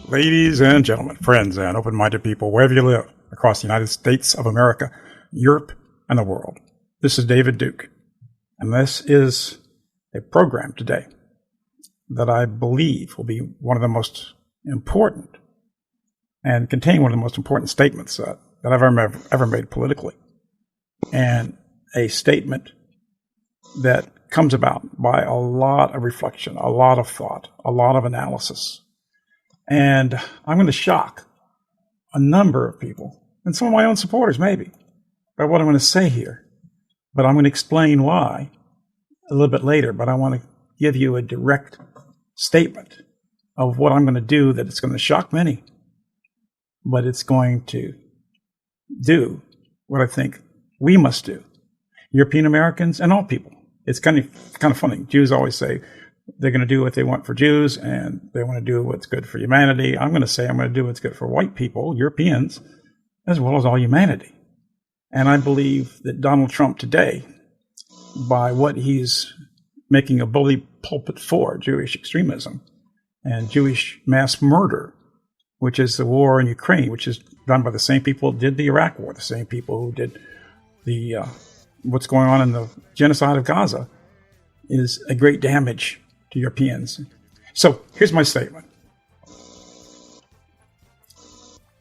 Ladies and gentlemen, friends and open-minded people, wherever you live across the United States of America, Europe, and the world. This is David Duke, and this is a program today that I believe will be one of the most important and contain one of the most important statements that I've ever made politically, and a statement that comes about by a lot of reflection, a lot of thought, a lot of analysis. And I'm going to shock a number of people, and some of my own supporters maybe, by what I'm going to say here. But I'm going to explain why a little bit later. But I want to give you a direct statement of what I'm going to do that it's going to shock many, but it's going to do what I think we must do, European Americans and all people. It's kind of funny. Jews always say they're going to do what they want for Jews, and they want to do what's good for humanity. I'm going to say I'm going to do what's good for white people, Europeans, as well as all humanity. And I believe that Donald Trump today, by what he's making a bully pulpit for, Jewish extremism and Jewish mass murder, which is the war in Ukraine, which is done by the same people who did the Iraq war, the same people who did the what's going on in the genocide of Gaza, is a great damage to Europeans. So here's my statement.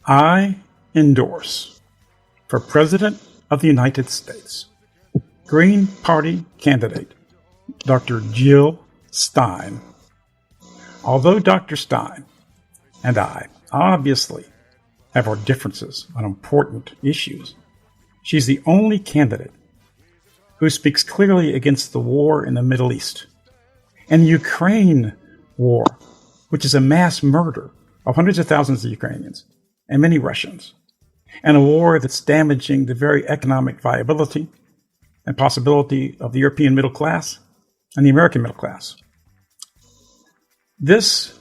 I endorse for President of the United States Green Party candidate Dr. Jill Stein. Although Dr. Stein and I obviously have our differences on important issues, she's the only candidate who speaks clearly against the war in the Middle East and the Ukraine war, which is a mass murder of hundreds of thousands of Ukrainians and many Russians, and a war that's damaging the very economic viability and possibility of the European middle class and the American middle class. This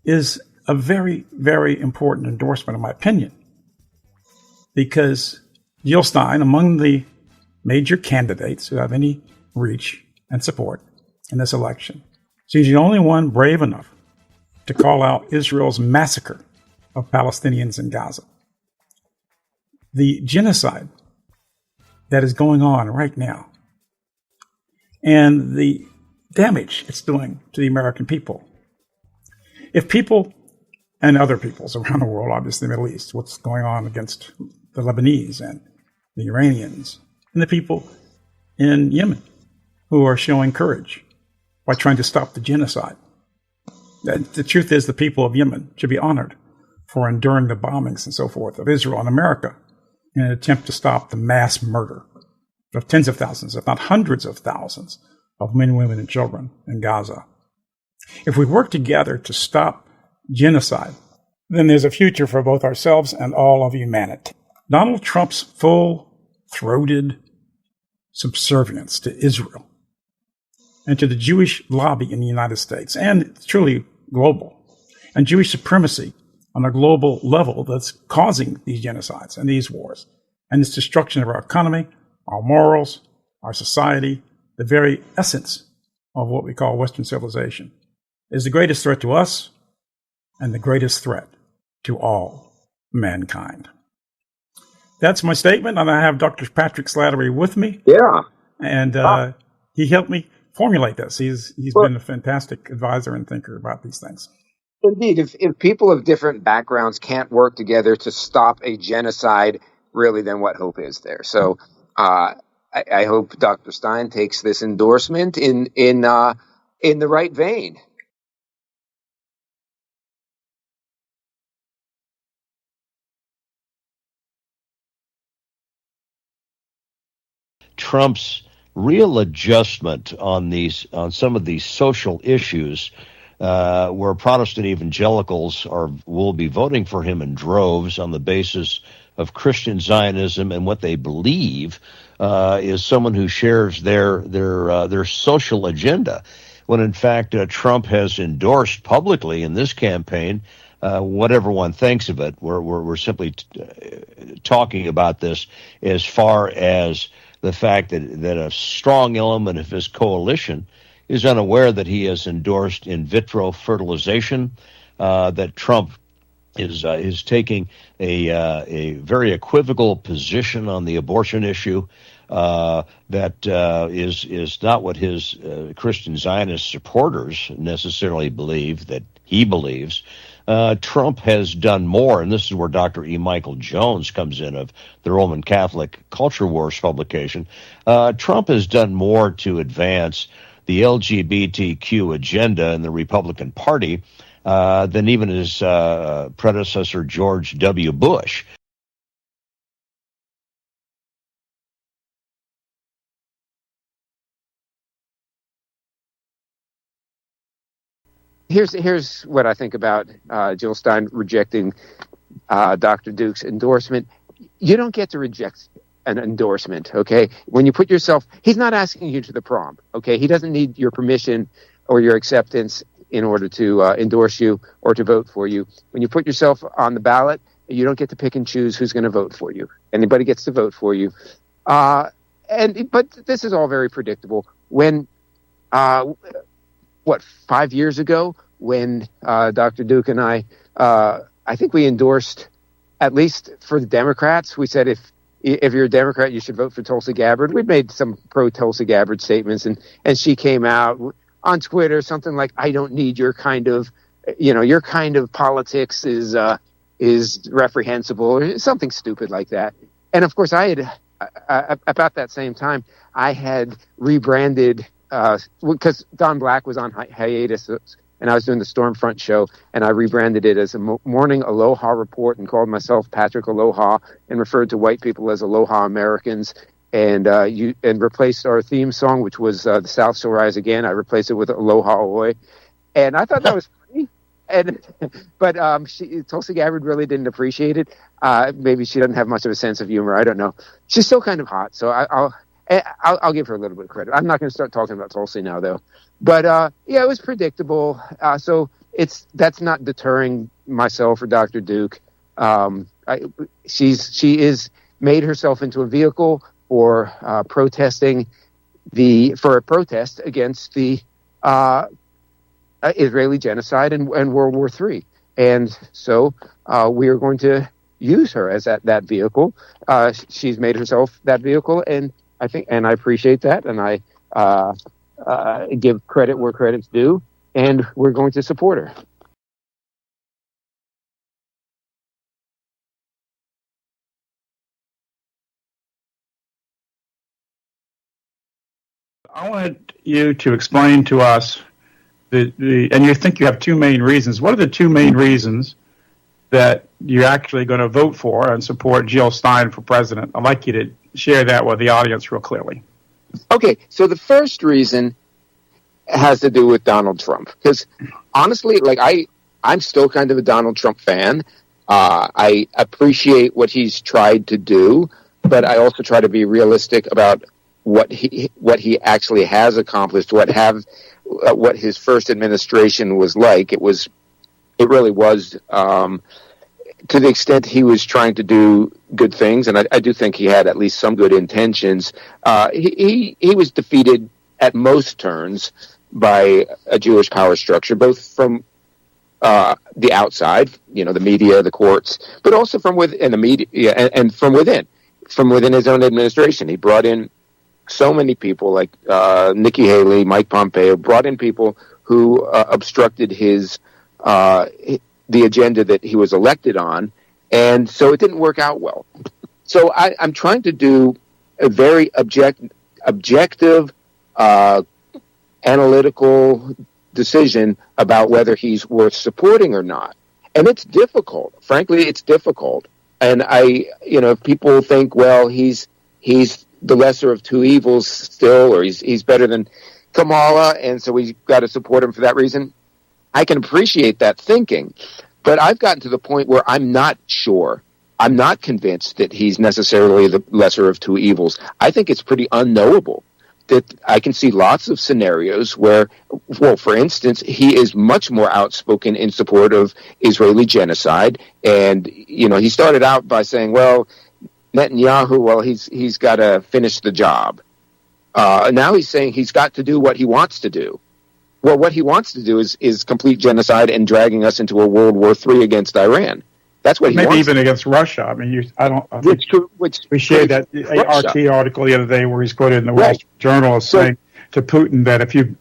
is a very, very important endorsement, in my opinion, because Jill Stein, among the major candidates who have any reach and support in this election, she's the only one brave enough to call out Israel's massacre of Palestinians in Gaza. The genocide that is going on right now, and the damage it's doing to the American people. If people and other peoples around the world, obviously the Middle East, what's going on against the Lebanese and the Iranians and the people in Yemen who are showing courage by trying to stop the genocide. The truth is the people of Yemen should be honored for enduring the bombings and so forth of Israel and America in an attempt to stop the mass murder of tens of thousands, if not hundreds of thousands, of men, women, and children in Gaza. If we work together to stop genocide, then there's a future for both ourselves and all of humanity. Donald Trump's full-throated subservience to Israel and to the Jewish lobby in the United States, and truly global, and Jewish supremacy on a global level that's causing these genocides and these wars, and this destruction of our economy, our morals, our society, the very essence of what we call Western civilization, is the greatest threat to us and the greatest threat to all mankind. That's my statement, and I have Dr. Patrick Slattery with me. Yeah. And he helped me formulate this. He's been a fantastic advisor and thinker about these things. Indeed, if people of different backgrounds can't work together to stop a genocide, really, then what hope is there? So I hope Dr. Stein takes this endorsement in the right vein. Trump's real adjustment on some of these social issues, where Protestant evangelicals will be voting for him in droves on the basis of Christian Zionism and what they believe is someone who shares their social agenda, when in fact Trump has endorsed publicly in this campaign. Whatever one thinks of it, we're simply talking about this as far as the fact that a strong element of his coalition is unaware that he has endorsed in vitro fertilization, that Trump is taking a very equivocal position on the abortion issue that is not what his Christian Zionist supporters necessarily believe that he believes. Trump has done more, and this is where Dr. E. Michael Jones comes in of the Roman Catholic Culture Wars publication. Trump has done more to advance the LGBTQ agenda in the Republican Party than even his predecessor, George W. Bush. Here's what I think about Jill Stein rejecting Dr. Duke's endorsement. You don't get to reject an endorsement, okay? When you put yourself, he's not asking you to the prom, okay? He doesn't need your permission or your acceptance in order to endorse you or to vote for you. When you put yourself on the ballot, you don't get to pick and choose who's going to vote for you. Anybody gets to vote for you. But this is all very predictable. When 5 years ago, when Dr. Duke and I think we endorsed, at least for the Democrats, we said if you're a Democrat, you should vote for Tulsi Gabbard. We'd made some pro-Tulsi Gabbard statements, and she came out on Twitter, something like, "I don't need your kind of politics is reprehensible," or something stupid like that. And of course, I had about that same time, I had rebranded because Don Black was on hiatus, and I was doing the Stormfront show, and I rebranded it as a Morning Aloha Report and called myself Patrick Aloha and referred to white people as Aloha Americans. And replaced our theme song, which was "The South Shall Rise Again." I replaced it with "Aloha Oi," and I thought that was funny. But Tulsi Gabbard really didn't appreciate it. Maybe she doesn't have much of a sense of humor. I don't know. She's still kind of hot, so I'll give her a little bit of credit. I'm not going to start talking about Tulsi now, though. But it was predictable. So that's not deterring myself or Dr. Duke. She is made herself into a vehicle for a protest against the Israeli genocide and World War III. And so we are going to use her as that vehicle. She's made herself that vehicle, and I appreciate that, and I give credit where credit's due, and we're going to support her. I wanted you to explain to us and you think you have two main reasons. What are the two main reasons that you're actually going to vote for and support Jill Stein for president? I'd like you to share that with the audience real clearly. Okay, so the first reason has to do with Donald Trump, because honestly, I'm still kind of a Donald Trump fan. I appreciate what he's tried to do, but I also try to be realistic about what he actually has accomplished, what his first administration was like. It really was, to the extent he was trying to do good things, and I do think he had at least some good intentions. He was defeated at most turns by a Jewish power structure, both from the outside, the media, the courts, but also from within the media and from within his own administration. He brought in so many people like Nikki Haley, Mike Pompeo, brought in people who obstructed the agenda that he was elected on, and so it didn't work out well. So I'm trying to do a very objective, analytical decision about whether he's worth supporting or not, and it's difficult. Frankly, it's difficult. And if people think, well, he's the lesser of two evils still, or he's better than Kamala, and so we've got to support him for that reason, I can appreciate that thinking. But I've gotten to the point where I'm not sure. I'm not convinced that he's necessarily the lesser of two evils. I think it's pretty unknowable. That I can see lots of scenarios where, well, for instance, he is much more outspoken in support of Israeli genocide. And, he started out by saying, well, Netanyahu, well, he's got to finish the job. Now he's saying he's got to do what he wants to do. Well, what he wants to do is complete genocide and dragging us into a World War III against Iran. That's what he maybe wants. even against Russia. I mean, I Which we shared that Russia. RT article the other day where he's quoted in the Wall Street Journal as saying to Putin that if you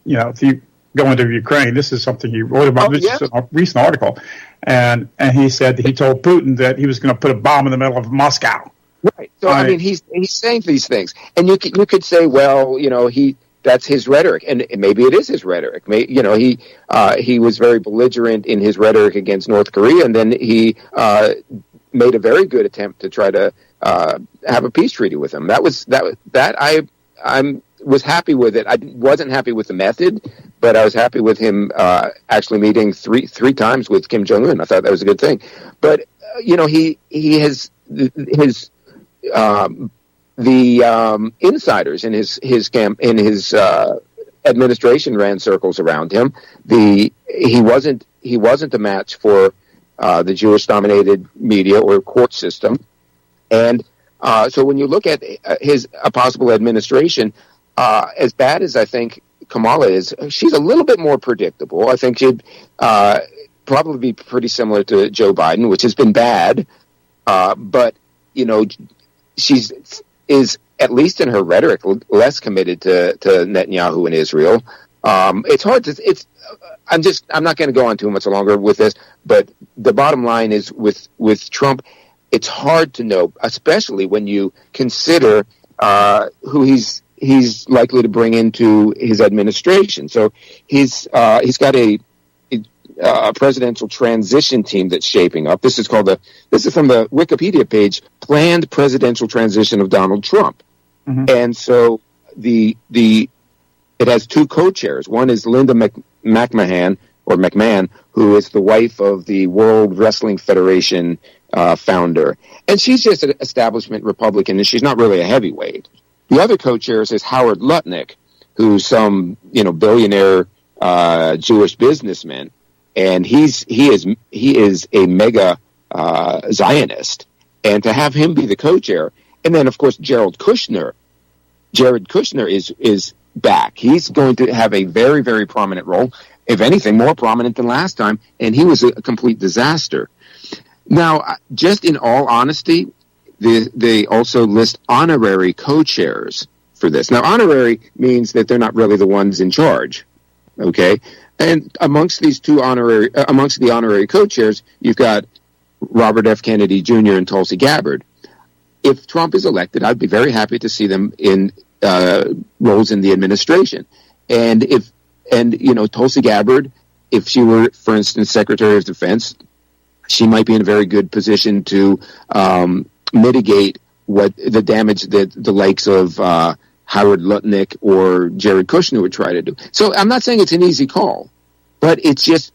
go into Ukraine, this is something he wrote about. This is a recent article, and he said that he told Putin that he was going to put a bomb in the middle of Moscow. Right. So I mean, he's saying these things, and you could say, well, that's his rhetoric, and maybe it is his rhetoric. He was very belligerent in his rhetoric against North Korea, and then he made a very good attempt to try to have a peace treaty with him. I was happy with it. I wasn't happy with the method, but I was happy with him actually meeting three times with Kim Jong-un. I thought that was a good thing. But he has his insiders in his camp, in his administration, ran circles around him. He wasn't a match for the Jewish-dominated media or court system, and so when you look at a possible administration, as bad as I think Kamala is, she's a little bit more predictable. I think she'd probably be pretty similar to Joe Biden, which has been bad, but she's at least in her rhetoric less committed to Netanyahu and Israel. It's hard to. I'm not going to go on too much longer with this, but the bottom line is with Trump, it's hard to know, especially when you consider who he's likely to bring into his administration. So he's got a presidential transition team that's shaping up. This is from the Wikipedia page, Planned Presidential Transition of Donald Trump. Mm-hmm. And so it has two co-chairs. One is Linda McMahon, who is the wife of the World Wrestling Federation founder. And she's just an establishment Republican, and she's not really a heavyweight. The other co-chairs is Howard Lutnick, who's some billionaire Jewish businessman, and he is a mega Zionist. And to have him be the co-chair, and then of course Jared Kushner is back. He's going to have a very, very prominent role, if anything, more prominent than last time, and he was a complete disaster. Now, just in all honesty, they also list honorary co-chairs for this. Now, honorary means that they're not really the ones in charge, okay? And amongst the honorary co-chairs, you've got Robert F. Kennedy Jr. and Tulsi Gabbard. If Trump is elected, I'd be very happy to see them in roles in the administration. And Tulsi Gabbard, if she were, for instance, Secretary of Defense, she might be in a very good position to mitigate what the damage that the likes of Howard Lutnick or Jared Kushner would try to do. So I'm not saying it's an easy call, but it's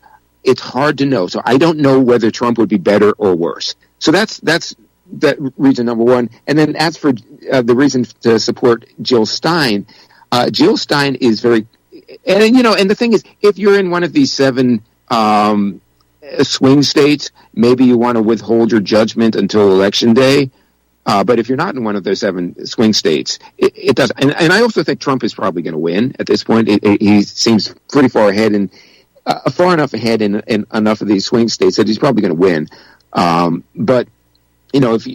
hard to know. So I don't know whether Trump would be better or worse. So that's that reason number one. And then as for the reason to support Jill Stein is very, and the thing is, if you're in one of these 7 swing states, maybe you want to withhold your judgment until Election Day. But if you're not in one of those 7 swing states, it does. And I also think Trump is probably going to win at this point. He seems pretty far ahead and far enough ahead in enough of these swing states that he's probably going to win. But if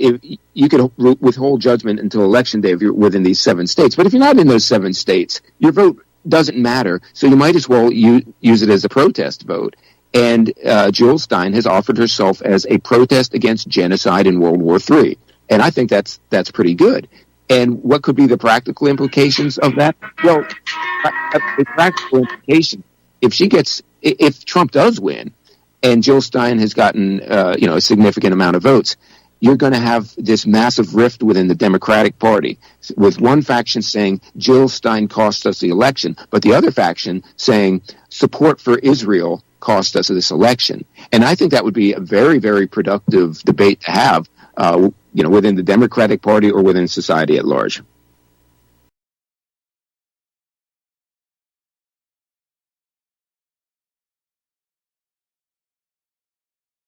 you could withhold judgment until Election Day if you're within these 7 states. But if you're not in those 7 states, your vote doesn't matter. So you might as well use it as a protest vote. And Jill Stein has offered herself as a protest against genocide in World War III. And I think that's pretty good. And what could be the practical implications of that? Well, a practical implication, if Trump does win and Jill Stein has gotten a significant amount of votes, you're going to have this massive rift within the Democratic Party, with one faction saying Jill Stein cost us the election, but the other faction saying support for Israel cost us this election. And I think that would be a very, very productive debate to have, within the Democratic Party or within society at large.